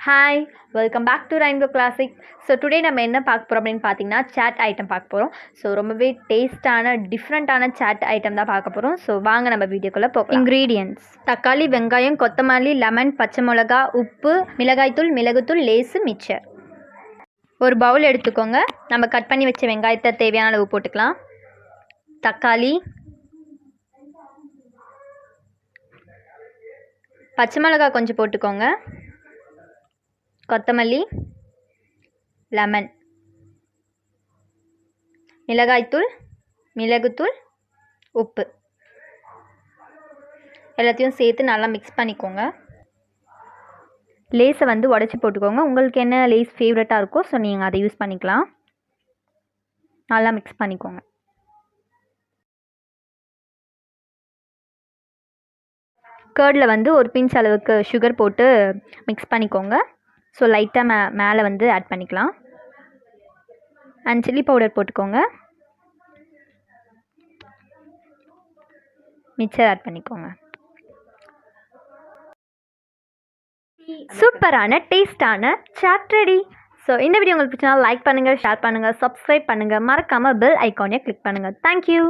Hi welcome back to Rainbow Classic. So today நம்ம என்ன பார்க்க போகிறோம் அப்படின்னு பார்த்தீங்கன்னா சாட் ஐட்டம் பார்க்க போகிறோம். ஸோ ரொம்பவே டேஸ்டான டிஃப்ரெண்ட்டான சாட் ஐட்டம் தான் பார்க்க போகிறோம். ஸோ வாங்க நம்ம வீடியோக்குள்ளே போகலாம். இன்க்ரீடியன்ட்ஸ்: தக்காளி, வெங்காயம், கொத்தமல்லி, லெமன், பச்சை மிளகா, உப்பு, மிளகாய்த்தூள், மிளகுத்தூள், லேசு, மிக்சர். ஒரு பவுல் எடுத்துக்கோங்க. நம்ம கட் பண்ணி வச்ச வெங்காயத்தை தேவையான அளவு போட்டுக்கலாம். தக்காளி, பச்சை மிளகாய் கொஞ்சம் போட்டுக்கோங்க, கொத்தமல்லி, லெமன், மிளகாய்த்தூள், மிளகுத்தூள், உப்பு எல்லாத்தையும் சேர்த்து நல்லா மிக்ஸ் பண்ணிக்கோங்க. லேஸை உடச்சி போட்டுக்கோங்க. உங்களுக்கு என்ன லேஸ் ஃபேவரட்டாக இருக்கோ ஸோ நீங்கள் அதை யூஸ் பண்ணிக்கலாம். நல்லா மிக்ஸ் பண்ணிக்கோங்க. கர்டில் ஒரு பிஞ்ச் அளவுக்கு சுகர் போட்டு மிக்ஸ் பண்ணிக்கோங்க. ஸோ லைட்டாக மேலே ஆட் பண்ணிக்கலாம். அண்ட் சில்லி பவுடர் போட்டுக்கோங்க. மிக்சர் ஆட் பண்ணிக்கோங்க. சூப்பரான டேஸ்டான சாட் ரெடி. ஸோ இந்த வீடியோ உங்களுக்கு பிடிச்சா லைக் பண்ணுங்கள், ஷேர் பண்ணுங்கள், சப்ஸ்கிரைப் பண்ணுங்கள், மறக்காமல் பெல் ஐக்கானே கிளிக் பண்ணுங்கள். தேங்க்யூ.